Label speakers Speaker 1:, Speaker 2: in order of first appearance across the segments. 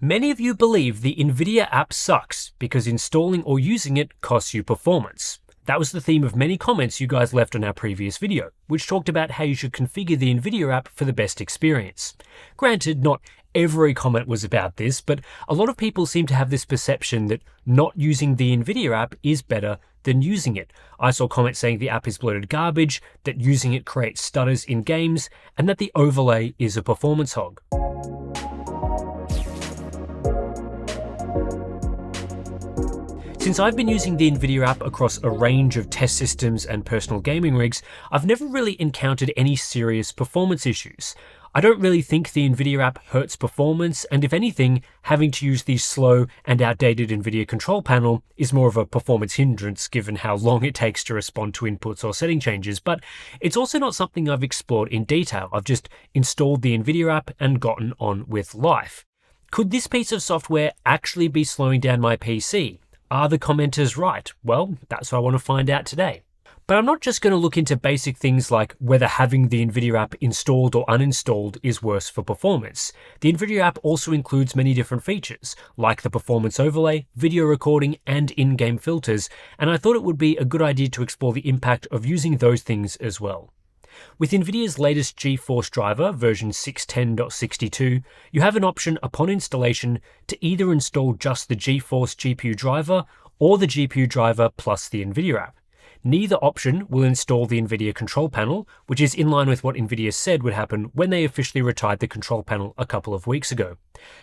Speaker 1: Many of you believe the Nvidia app sucks because installing or using it costs you performance. That was the theme of many comments you guys left on our previous video, which talked about how you should configure the Nvidia app for the best experience. Granted, not every comment was about this, but a lot of people seem to have this perception that not using the Nvidia app is better than using it. I saw comments saying the app is bloated garbage, that using it creates stutters in games, and that the overlay is a performance hog. Since I've been using the Nvidia app across a range of test systems and personal gaming rigs, I've never really encountered any serious performance issues. I don't really think the Nvidia app hurts performance, and if anything, having to use the slow and outdated Nvidia control panel is more of a performance hindrance given how long it takes to respond to inputs or setting changes, but it's also not something I've explored in detail. I've just installed the Nvidia app and gotten on with life. Could this piece of software actually be slowing down my PC? Are the commenters right? Well, that's what I want to find out today. But I'm not just going to look into basic things like whether having the Nvidia app installed or uninstalled is worse for performance. The Nvidia app also includes many different features, like the performance overlay, video recording, and in-game filters, and I thought it would be a good idea to explore the impact of using those things as well. With Nvidia's latest GeForce driver, version 610.62, you have an option upon installation to either install just the GeForce GPU driver or the GPU driver plus the Nvidia app. Neither option will install the Nvidia control panel, which is in line with what Nvidia said would happen when they officially retired the control panel a couple of weeks ago.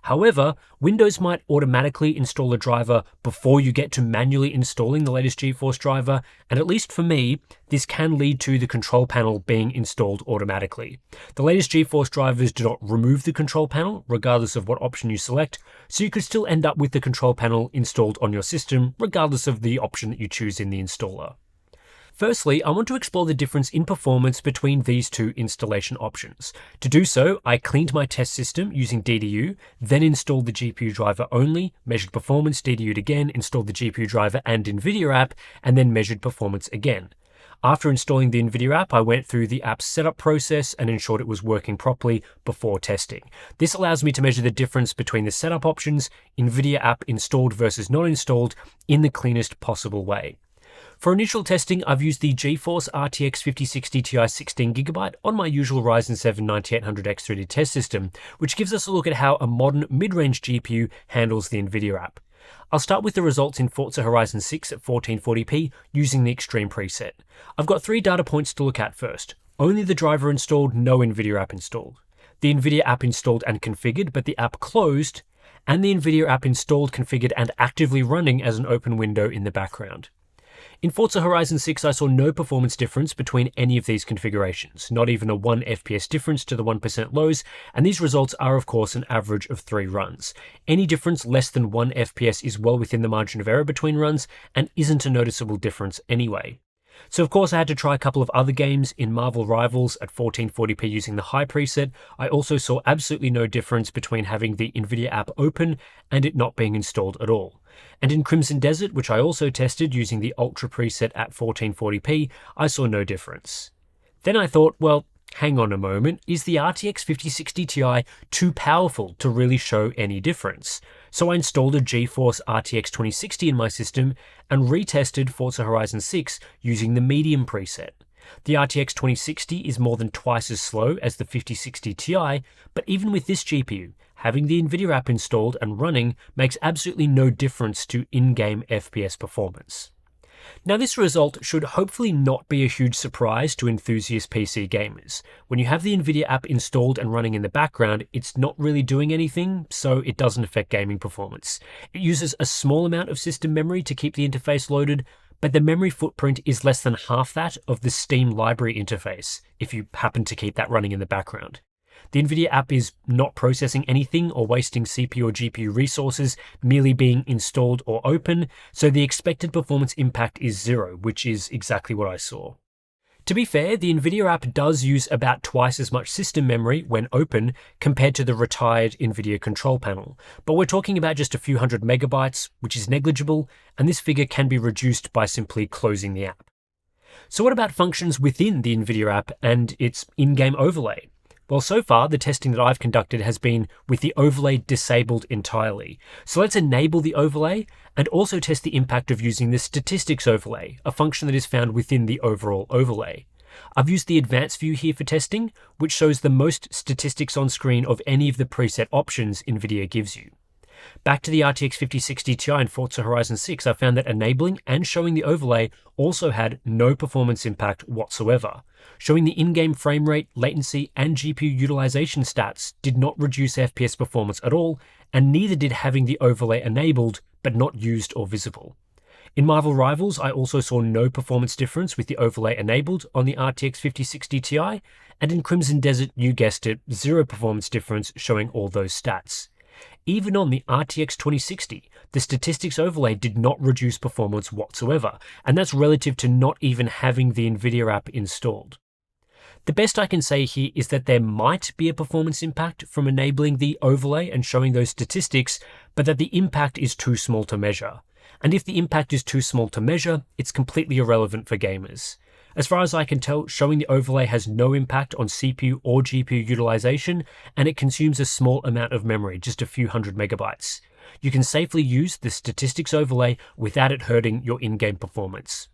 Speaker 1: However, Windows might automatically install a driver before you get to manually installing the latest GeForce driver, and at least for me, this can lead to the control panel being installed automatically. The latest GeForce drivers do not remove the control panel, regardless of what option you select, so you could still end up with the control panel installed on your system, regardless of the option that you choose in the installer. Firstly, I want to explore the difference in performance between these two installation options. To do so, I cleaned my test system using DDU, then installed the GPU driver only, measured performance, DDU'd again, installed the GPU driver and Nvidia app, and then measured performance again. After installing the Nvidia app, I went through the app's setup process and ensured it was working properly before testing. This allows me to measure the difference between the setup options, Nvidia app installed versus not installed, in the cleanest possible way. For initial testing, I've used the GeForce RTX 5060 Ti 16GB on my usual Ryzen 7 9800X 3D test system, which gives us a look at how a modern mid-range GPU handles the Nvidia app. I'll start with the results in Forza Horizon 6 at 1440p using the Extreme preset. I've got 3 data points to look at first. Only the driver installed, no Nvidia app installed. The Nvidia app installed and configured, but the app closed, and the Nvidia app installed, configured, and actively running as an open window in the background. In Forza Horizon 6, I saw no performance difference between any of these configurations, not even a 1 FPS difference to the 1% lows, and these results are of course an average of 3 runs. Any difference less than 1 FPS is well within the margin of error between runs, and isn't a noticeable difference anyway. So of course I had to try a couple of other games. In Marvel Rivals at 1440p using the high preset, I also saw absolutely no difference between having the Nvidia app open and it not being installed at all. And in Crimson Desert, which I also tested using the Ultra preset at 1440p, I saw no difference. Then I thought, well, hang on a moment, is the RTX 5060 Ti too powerful to really show any difference? So I installed a GeForce RTX 2060 in my system and retested Forza Horizon 6 using the medium preset. The RTX 2060 is more than twice as slow as the 5060 Ti, but even with this GPU, having the Nvidia app installed and running makes absolutely no difference to in-game FPS performance. Now this result should hopefully not be a huge surprise to enthusiast PC gamers. When you have the Nvidia app installed and running in the background, it's not really doing anything, so it doesn't affect gaming performance. It uses a small amount of system memory to keep the interface loaded, but the memory footprint is less than half that of the Steam library interface, if you happen to keep that running in the background. The Nvidia app is not processing anything or wasting CPU or GPU resources, merely being installed or open, so the expected performance impact is 0, which is exactly what I saw. To be fair, the Nvidia app does use about twice as much system memory when open compared to the retired Nvidia control panel, but we're talking about just a few hundred megabytes, which is negligible, and this figure can be reduced by simply closing the app. So what about functions within the Nvidia app and its in-game overlay? Well, so far, the testing that I've conducted has been with the overlay disabled entirely. So let's enable the overlay and also test the impact of using the statistics overlay, a function that is found within the overall overlay. I've used the advanced view here for testing, which shows the most statistics on screen of any of the preset options Nvidia gives you. Back to the RTX 5060 Ti in Forza Horizon 6, I found that enabling and showing the overlay also had no performance impact whatsoever. Showing the in-game frame rate, latency, and GPU utilization stats did not reduce FPS performance at all, and neither did having the overlay enabled but not used or visible. In Marvel Rivals, I also saw no performance difference with the overlay enabled on the RTX 5060 Ti, and in Crimson Desert, you guessed it, zero performance difference showing all those stats. Even on the RTX 2060, the statistics overlay did not reduce performance whatsoever, and that's relative to not even having the Nvidia app installed. The best I can say here is that there might be a performance impact from enabling the overlay and showing those statistics, but that the impact is too small to measure. And if the impact is too small to measure, it's completely irrelevant for gamers. As far as I can tell, showing the overlay has no impact on CPU or GPU utilization, and it consumes a small amount of memory, just a few hundred megabytes. You can safely use the statistics overlay without it hurting your in-game performance.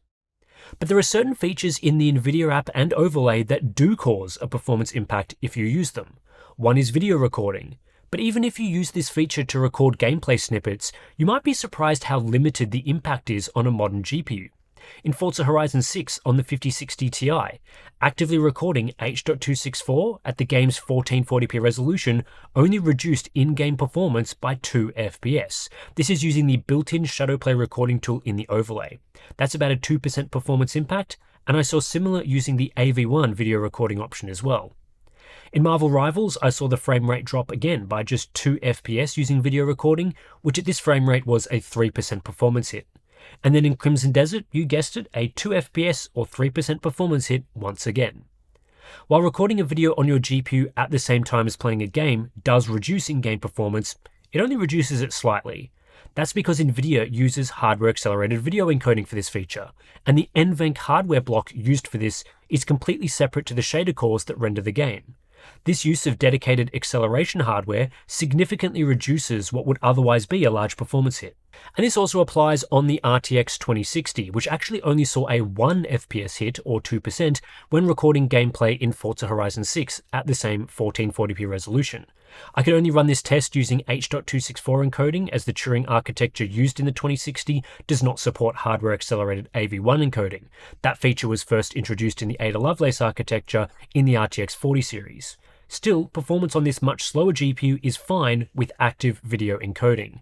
Speaker 1: But there are certain features in the Nvidia app and overlay that do cause a performance impact if you use them. One is video recording. But even if you use this feature to record gameplay snippets, you might be surprised how limited the impact is on a modern GPU. In Forza Horizon 6 on the 5060 Ti, actively recording H.264 at the game's 1440p resolution only reduced in-game performance by 2 FPS. This is using the built-in Shadowplay recording tool in the overlay. That's about a 2% performance impact, and I saw similar using the AV1 video recording option as well. In Marvel Rivals, I saw the frame rate drop again by just 2 FPS using video recording, which at this frame rate was a 3% performance hit. And then in Crimson Desert, you guessed it, a 2 FPS or 3% performance hit once again. While recording a video on your GPU at the same time as playing a game does reduce in-game performance, it only reduces it slightly. That's because Nvidia uses hardware-accelerated video encoding for this feature, and the NVENC hardware block used for this is completely separate to the shader cores that render the game. This use of dedicated acceleration hardware significantly reduces what would otherwise be a large performance hit. And this also applies on the RTX 2060, which actually only saw a 1 FPS hit, or 2%, when recording gameplay in Forza Horizon 6 at the same 1440p resolution. I could only run this test using H.264 encoding, as the Turing architecture used in the 2060 does not support hardware-accelerated AV1 encoding. That feature was first introduced in the Ada Lovelace architecture in the RTX 40 series. Still, performance on this much slower GPU is fine with active video encoding.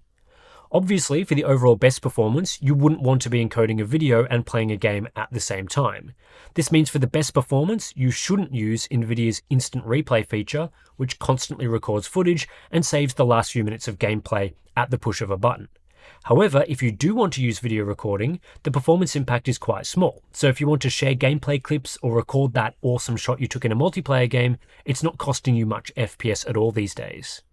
Speaker 1: Obviously, for the overall best performance, you wouldn't want to be encoding a video and playing a game at the same time. This means for the best performance, you shouldn't use Nvidia's instant replay feature, which constantly records footage and saves the last few minutes of gameplay at the push of a button. However, if you do want to use video recording, the performance impact is quite small. So if you want to share gameplay clips or record that awesome shot you took in a multiplayer game, it's not costing you much FPS at all these days.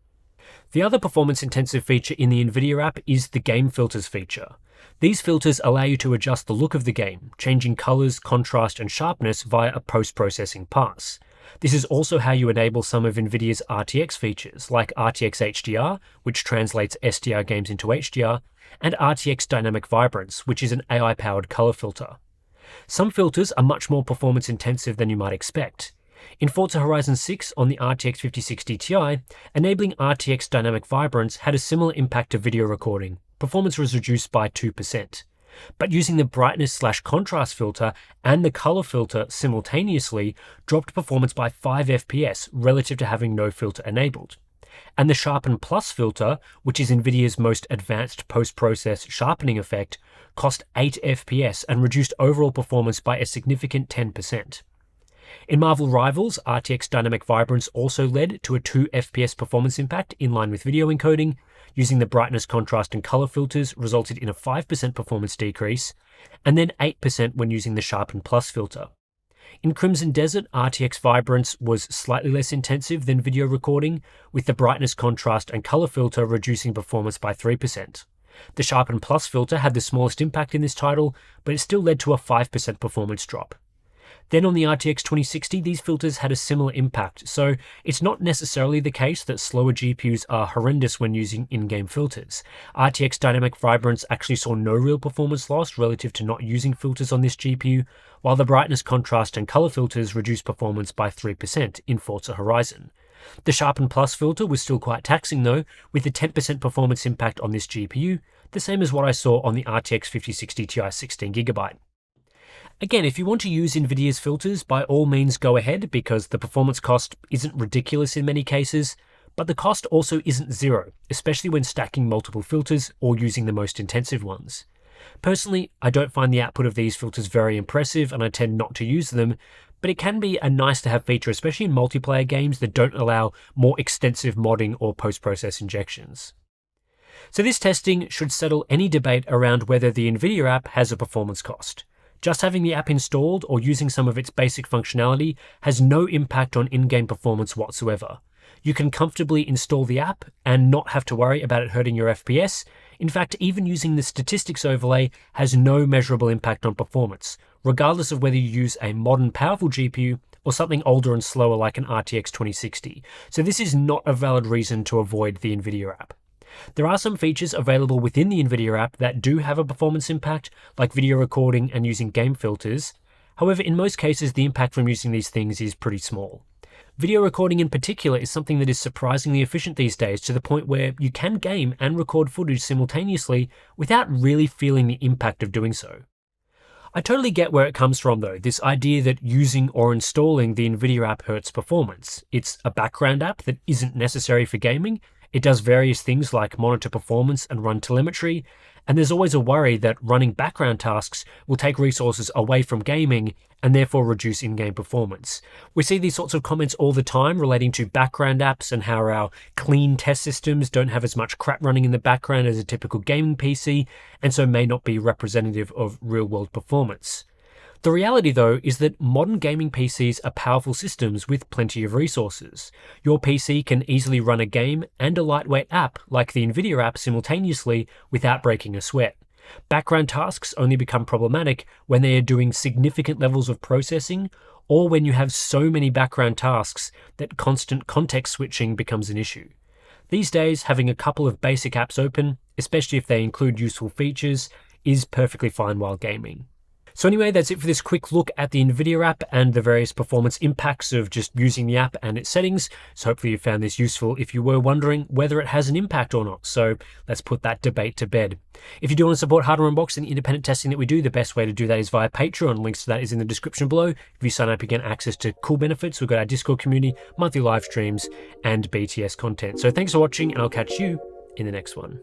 Speaker 1: The other performance-intensive feature in the Nvidia app is the game filters feature. These filters allow you to adjust the look of the game, changing colors, contrast, and sharpness via a post-processing pass. This is also how you enable some of Nvidia's RTX features, like RTX HDR, which translates SDR games into HDR, and RTX Dynamic Vibrance, which is an AI-powered color filter. Some filters are much more performance-intensive than you might expect. In Forza Horizon 6 on the RTX 5060 Ti, enabling RTX Dynamic Vibrance had a similar impact to video recording. Performance was reduced by 2%. But using the brightness/contrast filter and the color filter simultaneously dropped performance by 5 FPS relative to having no filter enabled. And the Sharpen Plus filter, which is Nvidia's most advanced post-process sharpening effect, cost 8 FPS and reduced overall performance by a significant 10%. In Marvel Rivals, RTX Dynamic Vibrance also led to a 2 FPS performance impact in line with video encoding. Using the brightness, contrast, and color filters resulted in a 5% performance decrease, and then 8% when using the Sharpen Plus filter. In Crimson Desert, RTX Vibrance was slightly less intensive than video recording, with the brightness, contrast, and color filter reducing performance by 3%. The Sharpen Plus filter had the smallest impact in this title, but it still led to a 5% performance drop. Then on the RTX 2060, these filters had a similar impact, so it's not necessarily the case that slower GPUs are horrendous when using in-game filters. RTX Dynamic Vibrance actually saw no real performance loss relative to not using filters on this GPU, while the brightness, contrast, and color filters reduced performance by 3% in Forza Horizon. The Sharpen Plus filter was still quite taxing though, with a 10% performance impact on this GPU, the same as what I saw on the RTX 5060 Ti 16GB. Again, if you want to use Nvidia's filters, by all means go ahead because the performance cost isn't ridiculous in many cases, but the cost also isn't zero, especially when stacking multiple filters or using the most intensive ones. Personally, I don't find the output of these filters very impressive and I tend not to use them, but it can be a nice to have feature, especially in multiplayer games that don't allow more extensive modding or post-process injections. So this testing should settle any debate around whether the Nvidia app has a performance cost. Just having the app installed or using some of its basic functionality has no impact on in-game performance whatsoever. You can comfortably install the app and not have to worry about it hurting your FPS. In fact, even using the statistics overlay has no measurable impact on performance, regardless of whether you use a modern powerful GPU or something older and slower like an RTX 2060. So this is not a valid reason to avoid the Nvidia app. There are some features available within the Nvidia app that do have a performance impact, like video recording and using game filters. However, in most cases, the impact from using these things is pretty small. Video recording in particular is something that is surprisingly efficient these days, to the point where you can game and record footage simultaneously without really feeling the impact of doing so. I totally get where it comes from though, this idea that using or installing the Nvidia app hurts performance. It's a background app that isn't necessary for gaming. It does various things like monitor performance and run telemetry, and there's always a worry that running background tasks will take resources away from gaming and therefore reduce in-game performance. We see these sorts of comments all the time relating to background apps and how our clean test systems don't have as much crap running in the background as a typical gaming PC, and so may not be representative of real-world performance. The reality, though, is that modern gaming PCs are powerful systems with plenty of resources. Your PC can easily run a game and a lightweight app like the Nvidia app simultaneously without breaking a sweat. Background tasks only become problematic when they are doing significant levels of processing or when you have so many background tasks that constant context switching becomes an issue. These days, having a couple of basic apps open, especially if they include useful features, is perfectly fine while gaming. So anyway, that's it for this quick look at the Nvidia app and the various performance impacts of just using the app and its settings. So hopefully you found this useful if you were wondering whether it has an impact or not. So let's put that debate to bed. If you do want to support Hardware Unboxed and the independent testing that we do, the best way to do that is via Patreon. Links to that is in the description below. If you sign up, you get access to cool benefits. We've got our Discord community, monthly live streams, and BTS content. So thanks for watching, and I'll catch you in the next one.